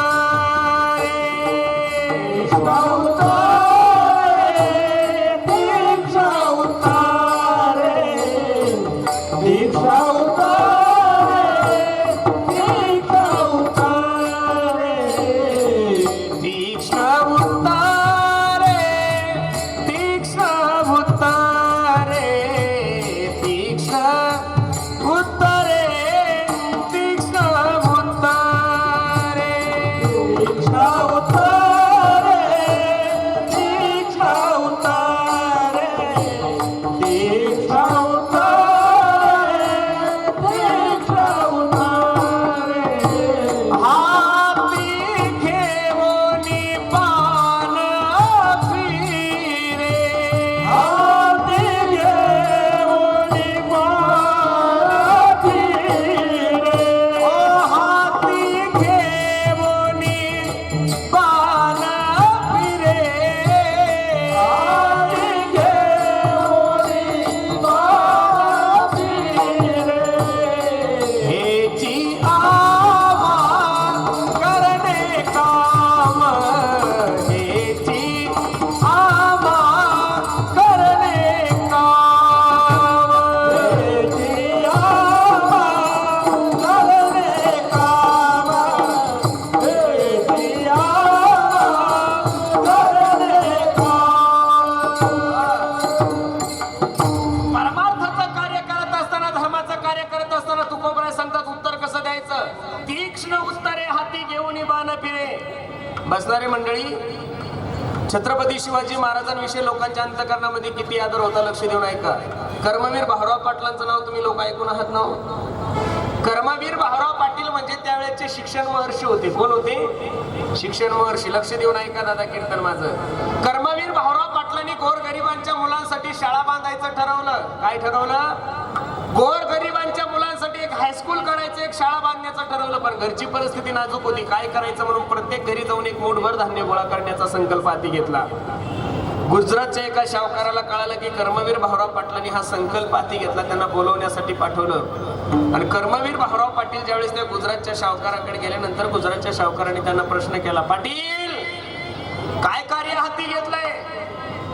तीक्ष्ण उत्तरे हाती घेऊन बाण फिरे. बसणारी मंडळी, छत्रपती शिवाजी महाराजांविषयी लोकांच्या अंतकरणामध्ये किती आदर होता लक्ष देऊन ऐका. कर्मवीर भाऊराव पाटलांचं नाव तुम्ही लोक ऐकून आहात ना. कर्मवीर भाऊराव पाटील म्हणजे त्यावेळेचे शिक्षण महर्षी होते. कोण होते? शिक्षण महर्षी. लक्ष देऊन ऐका दादा कीर्तन माझं. कर्मवीर भाऊराव पाटलांनी गोरगरिबांच्या मुलांसाठी शाळा बांधायचं ठरवलं. काय ठरवलं? गोरगरिबांच्या मुलांसाठी एक हायस्कूल करायचं, एक शाळा बांधण्याचं ठरवलं. पण घरची परिस्थिती नाजूक होती. काय करायचं म्हणून प्रत्येक घरी जाऊन एक मूठभर धान्य गोळा करण्याचा संकल्प हाती घेतला. गुजरातच्या एका शावकाराला कळालं की कर्मवीर भाऊराव पाटलांनी हा संकल्प हाती घेतला. त्यांना बोलवण्यासाठी पाठवलं. आणि कर्मवीर भाऊराव पाटील ज्यावेळेस त्या गुजरातच्या शावकाराकडे गेल्यानंतर गुजरातच्या शावकाराने त्यांना प्रश्न केला, पाटील काय कार्य हाती घेतलंय?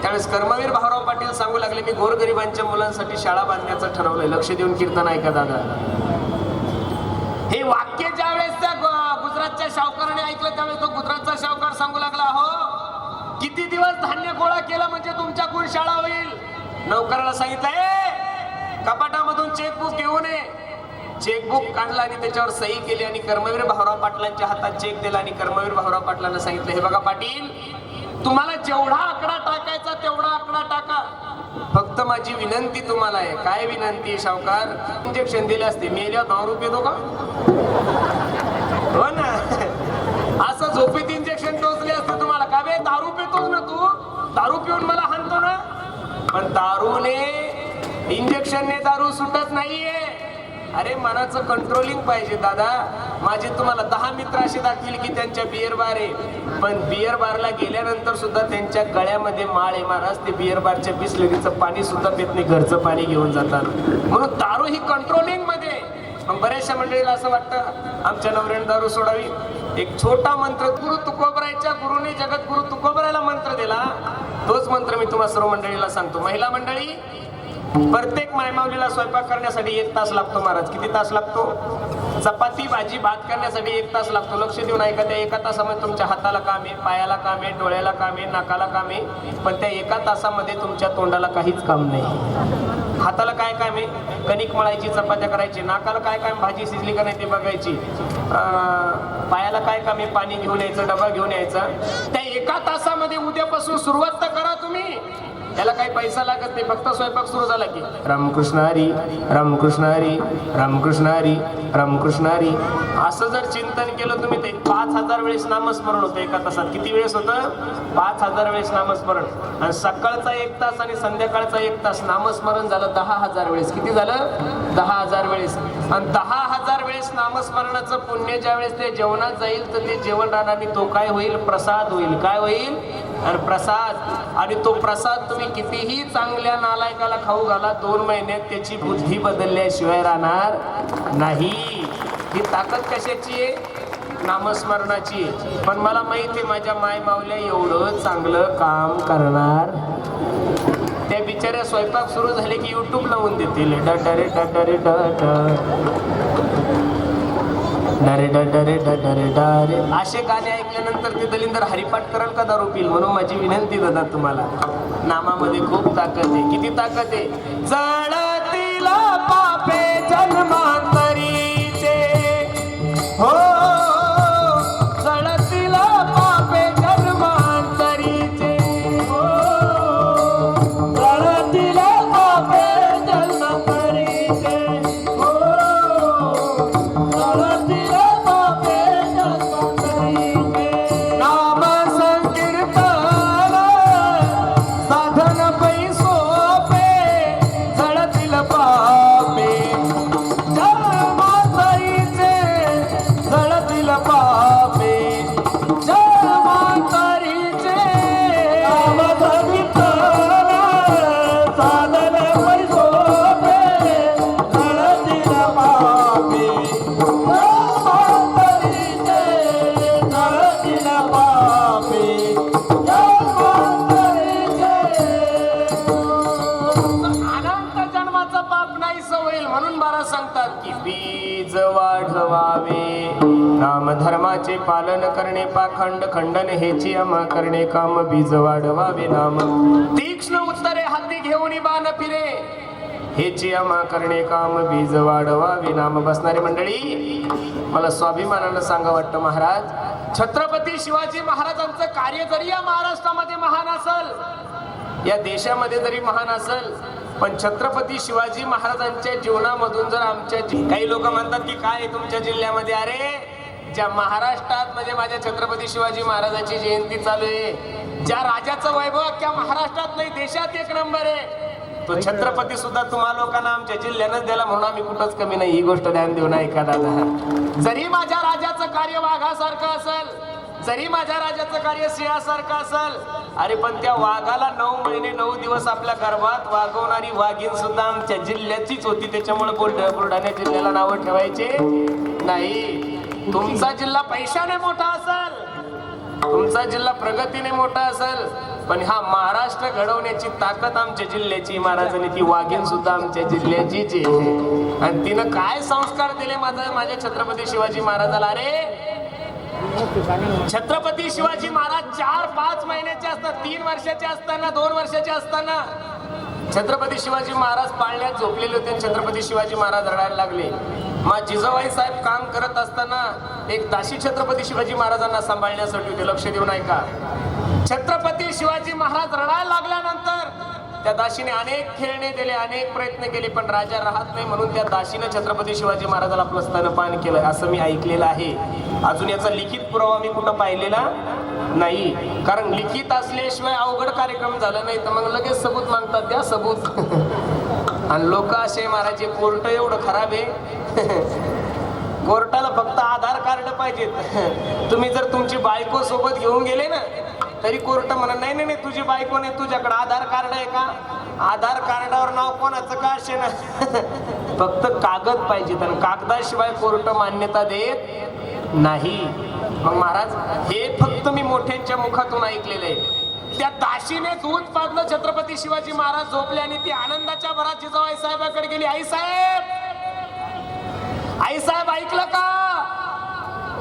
त्यावेळेस कर्मवीर भाऊराव पाटील सांगू लागले, मी गोरगरिबांच्या मुलांसाठी शाळा बांधण्याचं ठरवलंय. लक्ष देऊन कीर्तन ऐका दादा. हे वाक्य ज्यावेळेस त्या गुजरातच्या शावकाराने ऐकलं त्यावेळेस तो गुजरातचा शावकार सांगू लागला, हो किती दिवस धान्य गोळा केला म्हणजे तुमच्याकडून शाळा होईल? नौकराला सांगितलं, कपाटामधून चेकबुक घेऊन ये. चेकबुक काढला आणि त्याच्यावर सही केली आणि कर्मवीर भाऊराव पाटलांच्या हातात चेक दिला आणि कर्मवीर भाऊराव पाटलांना सांगितलं, हे बघा पाटील, तुम्हाला जेवढा आकडा टाकायचा तेवढा आकडा टाका. फक्त माझी विनंती तुम्हाला आहे. काय विनंती आहे शावकार? इंजेक्शन दिले असते, मेल्यावर 10 रुपये देतो का? हो ना. असं झोपेत इंजेक्शन टोचले असते तुम्हाला. का बे, दारू पितोच ना तू? दारू पिऊन मला हाणतो ना? पण दारूने, इंजेक्शनने दारू सुटत नाहीये. अरे मनाचं कंट्रोलिंग पाहिजे दादा. माझे तुम्हाला 10 मित्र असे दाखतील की त्यांच्या बिअर बार आहे, पण बिअर बारला गेल्यानंतर सुद्धा त्यांच्या गळ्यामध्ये माळ आहे. महाराज ते बिअर बारच्या बिस्लरीचं पाणी सुद्धा पित नाही, घरचं पाणी घेऊन जातात. म्हणून दारू ही कंट्रोलिंग मध्ये. मग बऱ्याचशा मंडळीला असं वाटतं आमच्या नवऱ्याने दारू सोडावी. एक छोटा मंत्र गुरु तुकोबरायच्या गुरुने जगद्गुरु तुकोबरायला मंत्र दिला. तोच मंत्र मी तुम्हा सर्व मंडळीला सांगतो. महिला मंडळी, प्रत्येक मायमाऊलीला स्वयंपाक करण्यासाठी 1 तास लागतो. महाराज किती तास लागतो? चपाती भाजी भात करण्यासाठी 1 तास लागतो. लक्ष देऊन ऐका. त्या 1 तासामध्ये तुमच्या हाताला काम आहे, पायाला काम आहे, डोळ्याला काम आहे, नाकाला काम आहे. पण त्या 1 तासामध्ये तुमच्या तोंडाला काहीच काम नाही. हाताला काय काम आहे? कणिक मळायची, चपात्या करायची. नाकाला काय काम? भाजी शिजली का नाही ते बघायची. पायाला काय काम आहे? पाणी घेऊन यायचं, डबा घेऊन यायचा. त्या 1 तासामध्ये उद्यापासून सुरुवात तर करा तुम्ही. त्याला काही पैसा लागत नाही. फक्त स्वयंपाक सुरू झाला की रामकृष्ण हरी, रामकृष्ण हरी, रामकृष्ण हरी, रामकृष्ण हरी असं जर चिंतन केलं तुम्ही ते 5000 वेळेस नामस्मरण होतं 1 तासात. किती वेळेस होतं? 5000 वेळेस नामस्मरण. आणि सकाळचा 1 तास आणि संध्याकाळचा 1 तास नामस्मरण झालं 10,000 वेळेस. किती झालं? 10,000 वेळेस. आणि 10,000 वेळेस नामस्मरणाचं पुण्य ज्या वेळेस ते जेवणात जाईल तर ते जेवण राहणार तो काय होईल? प्रसाद होईल. काय होईल? आणि प्रसाद. आणि तो प्रसाद तुम्ही कितीही चांगल्या नालायकाला खाऊ घाला, 2 महिन्यात त्याची बुद्धी बदलल्याशिवाय राहणार नाही. ही ताकद कशाची आहे? नामस्मरणाची आहे. पण मला माहिती आहे माझ्या माय माऊल्या एवढं चांगलं काम करणार. त्या बिचाऱ्या स्वयंपाक सुरू झाले की युट्यूब लावून देतील. डरे डरे डरे डरे डरे डरे असे गाणे ऐकल्यानंतर ते दलिंदर हरिपाठ करल का दारू पिल? म्हणून माझी विनंती दादा तुम्हाला, नामामध्ये खूप ताकद आहे. किती ताकद आहे? जळतील पापे जन्मांतरीचे, हो जळतील पापे जन्मांतरीचे, हो जळतील पापे जन्मांतरीचे, हो जळतील पापे जन्मांतरीचे. नाम संकीर्तन साधन पैसोपे, जळतील पापे जन्मांतरीचे, जळतील पापे जन्मांतरीचे. नाम संकीर्तन साधन पैसोपे, जळतील पापे जन्मांतरीचे, जळतील पापे जन्मांतरीचे. अनंत जन्माचा पाप नाही होईल. म्हणून महाराज सांगतात की बीज वाढवावे, नाम धर्माचे पालन करणे, पाखंड खंडन हेची अमा करणे काम. बीज वाढवावे नाम, तीक्ष्ण उत्तरे हाती घेऊन बाण फिरे, हेची अमा करणे काम. बीज वाढवावे नाम. बसणारी मंडळी, मला स्वाभिमानानं सांगा वाटतं महाराज, छत्रपती शिवाजी महाराजांचं कार्य जरी या महाराष्ट्रामध्ये महान असेल, या देशामध्ये जरी महान असेल, पण छत्रपती शिवाजी महाराजांच्या जीवनामधून जर आमच्या काही लोक म्हणतात की काय तुमच्या जिल्ह्यामध्ये, अरे ज्या महाराष्ट्रात म्हणजे माझ्या छत्रपती शिवाजी महाराजांची जयंती चालू आहे, ज्या राजाचं वैभव अख्ख्या महाराष्ट्रात नाही देशात एक नंबर आहे, तो छत्रपती सुद्धा तुम्हा लोकांना आमच्या जिल्ह्यानंच दिला म्हणून आम्ही कुठंच कमी नाही. ही गोष्ट ध्यान देऊ नये का दादा. जरी माझ्या राजाचं कार्य वाघासारखं असेल, जरी माझ्या राजाचं कार्य सिंहासारखं असेल, अरे पण त्या वाघाला 9 महिने 9 दिवस आपल्या गर्भात वागवणारी वाघीण सुद्धा आमच्या जिल्ह्याचीच होती. त्याच्यामुळे बुलढाणा जिल्ह्याला नावं ठेवायचे नाही. तुमचा जिल्हा पैशाने मोठा असेल, तुमचा जिल्हा प्रगतीने मोठा असेल, पण हा महाराष्ट्र घडवण्याची ताकद आमच्या जिल्ह्याची महाराजांनी, ती वाघीण सुद्धा आमच्या जिल्ह्याचीच आहे. आणि तिनं काय संस्कार दिले माझ्या छत्रपती शिवाजी महाराजाला. अरे छत्रपती शिवाजी महाराज 4-5 महिन्याचे असतात, 3 वर्षाचे असताना, 2 वर्षाचे असताना छत्रपती शिवाजी महाराज पाळण्यात झोपलेले होते. छत्रपती शिवाजी महाराज रडायला लागले. मग जिजाबाई साहेब काम करत असताना एक दासी छत्रपती शिवाजी महाराजांना सांभाळण्यासाठी होते. लक्ष देऊन ऐका. छत्रपती शिवाजी महाराज रडायला लागल्यानंतर त्या दासीने अनेक खेळणे दिले, अनेक प्रयत्न केले, पण राजा राहत नाही म्हणून त्या दासीने छत्रपती शिवाजी महाराजाला आपलं स्तनपान केलं, असं मी ऐकलेलं आहे. अजून याचा लिखित पुरावा मी कुठं पाहिलेला नाही, कारण लिखित असल्याशिवाय अवघड कार्यक्रम झाला नाही तर मग लगेच सबूत मागतात, द्या सबूत. आणि लोक असे महाराज कोर्ट एवढं खराब आहे, कोर्टाला फक्त आधार कार्ड पाहिजेत. तुम्ही जर तुमची बायको सोबत घेऊन गेले ना तरी कोर्ट म्हणा नाही नाही तुझी बायको नाही, तुझ्याकडे आधार कार्ड आहे का, आधार कार्डावर नाव कोणाचं का असे ना, फक्त कागद पाहिजेत आणि कागदाशिवाय कोर्ट मान्यता देत नाही. मग महाराज हे फक्त मी मोठ्यांच्या मुखातून ऐकलेलं आहे. त्या दाशीने दूध पाजलं, छत्रपती शिवाजी महाराज झोपले आणि ती आनंदाच्या भरात जिजाबाई साहेबांकडे गेली. आई साहेब, आई साहेब ऐकलं का.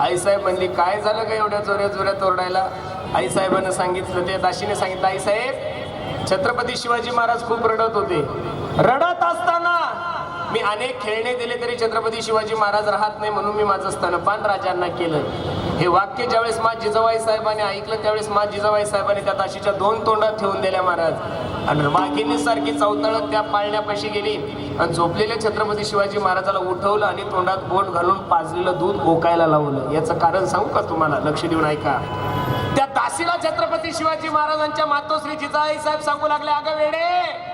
आई साहेब म्हणली काय झालं का एवढ्या जोऱ्यात ओरडायला. आई साहेबांना सांगितलं, त्या दाशीने सांगितलं, आई साहेब छत्रपती शिवाजी महाराज खूप रडत होते. रडत असताना मी अनेक खेळणे दिले तरी छत्रपती शिवाजी महाराज राहत नाही म्हणून मी माझं स्तनपान राजांना केलं. हे वाक्य ज्यावेळेस मा जिजाबाई साहेबांनी ऐकलं त्यावेळेस मा जिजाबाई साहेबांनी त्या दाशीच्या 2 तोंडात ठेवून दिल्या महाराज. आणि वाघिणीसारखी चवतळत त्या पाळण्यापाशी गेली आणि झोपलेल्या छत्रपती शिवाजी महाराजाला उठवलं आणि तोंडात बोट घालून पाजलेलं दूध ओकायला लावलं. याचं कारण सांगू का तुम्हाला, लक्ष देऊन ऐका. त्या दासीला छत्रपती शिवाजी महाराजांच्या मातोश्री जिजाबाई साहेब सांगू लागले, अगं वेडे,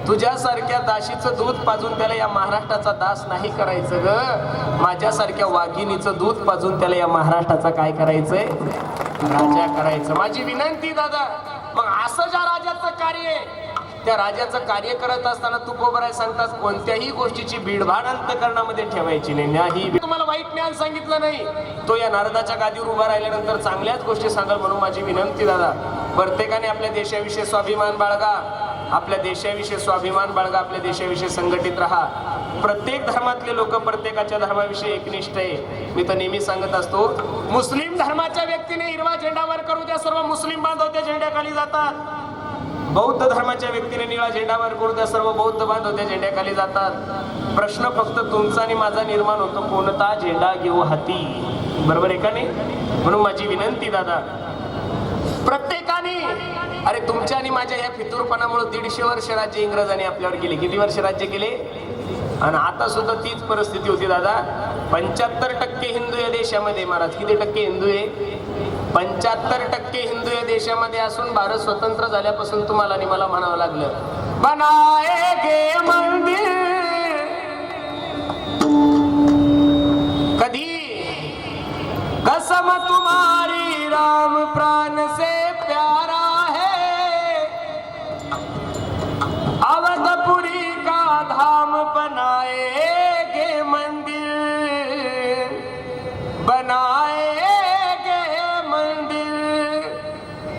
तुझ्यासारख्या दाशीचं दूध पाजून त्याला या महाराष्ट्राचा दास नाही करायचं ग, माझ्यासारख्या वाघिणीचं दूध पाजून त्याला या महाराष्ट्राचा काय करायचंय, राजा करायचं. माझी विनंती दादा. मग असं ज्या राजाचं कार्य आहे, त्या राजाचं कार्य करत असताना तुकोबराय सांगतात कोणत्याही गोष्टीची भीडभाड अंतकरणामध्ये ठेवायची नाही. तुम्हाला वाईट ज्ञान सांगितलं नाही, तो या नारदाच्या गादीवर उभा राहिल्यानंतर चांगल्याच गोष्टी सांगाल म्हणून माझी विनंती दादा. प्रत्येकाने आपल्या देशाविषयी स्वाभिमान बाळगा, आपल्या देशाविषयी स्वाभिमान बाळगा, आपल्या देशाविषयी संघटित राहा. प्रत्येक धर्मातले लोक प्रत्येकाच्या धर्माविषयी एकनिष्ठ आहे. मी तर नेहमी सांगत असतो, मुस्लिम धर्माच्या व्यक्तीने हिरवा झेंडा वर करू द्या, सर्व मुस्लिम बांधव त्या झेंड्याखाली जातात. बौद्ध धर्माच्या व्यक्तीने निळा झेंडा वर करू द्या, सर्व बौद्ध बांधव त्या झेंड्याखाली जातात. प्रश्न फक्त तुमचा आणि माझा निर्माण होतो, कोणता झेंडा घेऊ हाती. बरोबर आहे का नाही. म्हणून माझी विनंती दादा, प्रत्येकाने, अरे तुमच्या आणि माझ्या या फितूरपणामुळे 150 वर्ष राज्य इंग्रजांनी आपल्यावर केले. किती वर्ष राज्य केले. आणि आता सुद्धा तीच परिस्थिती होती दादा. 75% हिंदू या देशामध्ये. महाराज किती टक्के हिंदू आहे. 75% हिंदू या देशामध्ये असून भारत स्वतंत्र झाल्यापासून तुम्हाला आणि मला म्हणावं लागलं, बनाएगे मंदिर. कधी कसम तुम्हारी राम प्राण से प्यारा है, अवधपुरी का धाम बनाएगे मंदिर, बनाएगे मंदिर.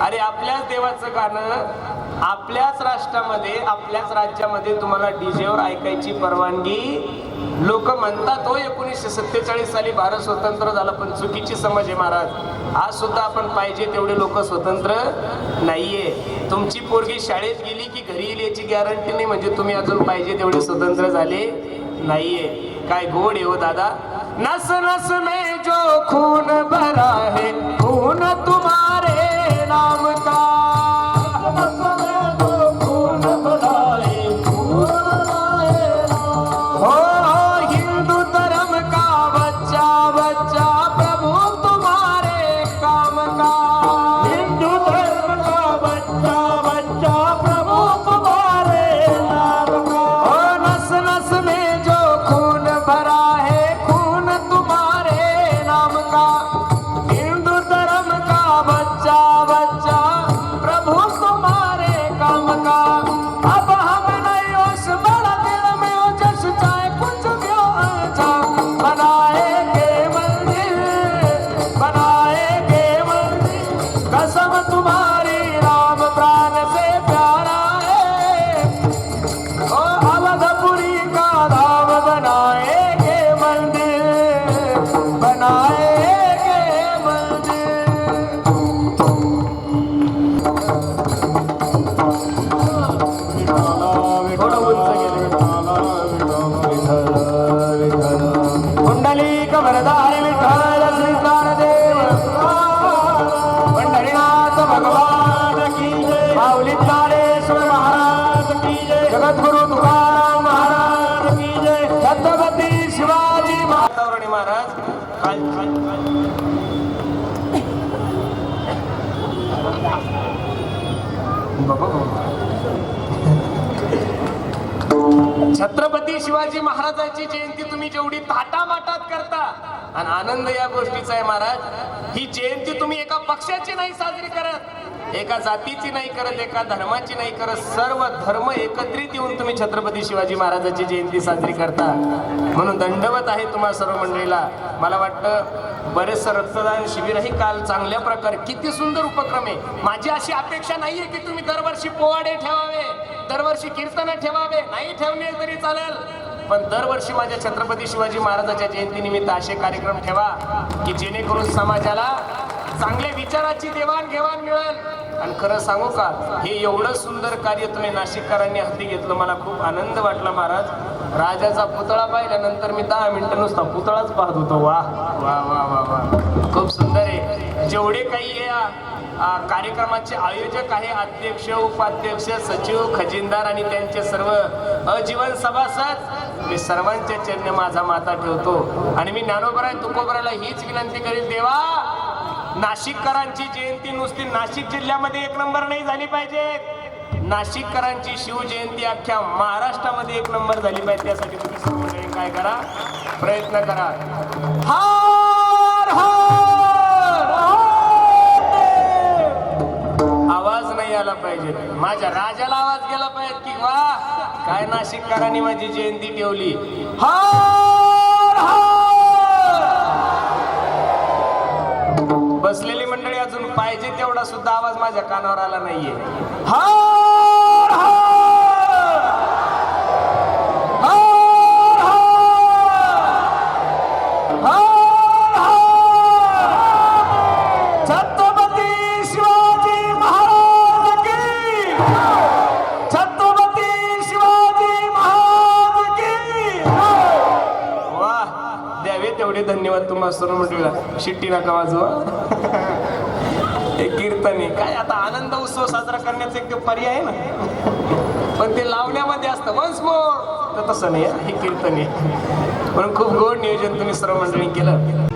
अरे आपल्याच देवाचं गाणं आपल्याच राष्ट्रामध्ये, आपल्याच राज्यामध्ये तुम्हाला डीजेवर ऐकायची परवानगी. लोक म्हणतात हो 1947 साली भारत स्वतंत्र झाला, पण चुकीची समज आहे महाराज. आज सुद्धा आपण पाहिजे तेवढे लोक स्वतंत्र नाहीये. तुमची पोरगी शाळेत गेली की घरी येईल याची गॅरंटी नाही, म्हणजे तुम्ही अजून पाहिजे तेवढे स्वतंत्र झाले नाहीये. काय गोड आहे हो दादा. नस नस में जो खून भरा है काम का, हिंदू धर्म का बच्चा बच्चा, प्रभु तुम्हारे काम का। अब हम नहीं उस बड़ा दिल में हो, जस चाहे कुछ भी हो अच्छा, बनाएंगे मंदिर, बनाएंगे मंदिर, कसम तुम्हारी राम प्राण से प्यारा है। ओ अवधपुरी का धाम बनाएंगे मंदिर, बनाएंगे मंदिर। थोडं उंच गेले. कुंडलिक वरदारी विठ्ठल श्री ज्ञानदेव पंढरीनाथ भगवान की जय. माऊली ज्ञानेश्वर महाराज की जय. जगद्गुरु तुकाराम महाराज की जय. छत्रपती शिवाजी महाराज. छत्रपती शिवाजी महाराजांची जयंती तुम्ही जेवढी थाटामाटात करता, आणि आनंद या गोष्टीचा आहे महाराज, ही जयंती तुम्ही एका पक्षाची नाही साजरी करत, एका जातीची नाही करत, एका धर्माची नाही करत, सर्व धर्म एकत्रित येऊन तुम्ही छत्रपती शिवाजी महाराजांची जयंती साजरी करता. म्हणून दंडवत आहे तुम्हा सर्व मंडळीला. मला वाटतं बरेचसं रक्तदान शिबिरही काल चांगल्या प्रकारे, किती सुंदर उपक्रम आहे. माझी अशी अपेक्षा नाहीये की तुम्ही दरवर्षी पोवाडे ठेवावे, दरवर्षी कीर्तन ठेवावे, नाही ठेवले तरी चालेल, पण दरवर्षी माझ्या छत्रपती शिवाजी महाराजांच्या जयंतीनिमित्त असे कार्यक्रम ठेवा की जेणेकरून समाजाला चांगल्या विचाराची देवाणघेवाण मिळेल. आणि खरं सांगू का, हे एवढं सुंदर कार्य तुम्ही नाशिककरांनी हाती घेतलं, मला खूप आनंद वाटला महाराज. राजाचा पुतळा पाहिल्यानंतर मी 10 मिनिटं नुसता पुतळाच पाहत होतो. वा वा वा वा वा, खूप सुंदर आहे. जेवढे काही या कार्यक्रमाचे आयोजक आहे, अध्यक्ष, उपाध्यक्ष, सचिव, खजिनदार आणि त्यांचे सर्व अजीवन सभासद, मी सर्वांच्या चरणी माझा माथा ठेवतो. आणि मी ज्ञानोबराय तुकोबरायला हीच विनंती करील, देवा नाशिककरांची जयंती नुसती नाशिक जिल्ह्यामध्ये 1 नंबर नाही झाली पाहिजे, नाशिककरांची शिवजयंती अख्ख्या महाराष्ट्रामध्ये 1 नंबर झाली पाहिजे. त्यासाठी तुम्ही सर्व काय करा, प्रयत्न करा. हार हार आवाज नाही आला पाहिजे, माझ्या राजाला आवाज गेला पाहिजे की वा काय नाशिककरांनी माझी जयंती ठेवली. हार हार. बसलेली मंडळी अजून पाहिजे तेवढा सुद्धा आवाज माझ्या कानावर आला नाहीये. हार हार हार हार हार. छत्रपती शिवाजी महाराज की, छत्रपती शिवाजी महाराज की. वाह, द्यावे तेवढे धन्यवाद तुम्हा सर्व मंडळीला. शिट्टी नका वाजवा. एक कीर्तने काय, आता आनंद उत्सव साजरा करण्याचा एक पर्याय आहे ना, पण ते लावण्यामध्ये असतं वन्स मोर, तर तसं नाही, हे कीर्तने. म्हणून खूप गोड नियोजन तुम्ही सर्व मंडळी केलं.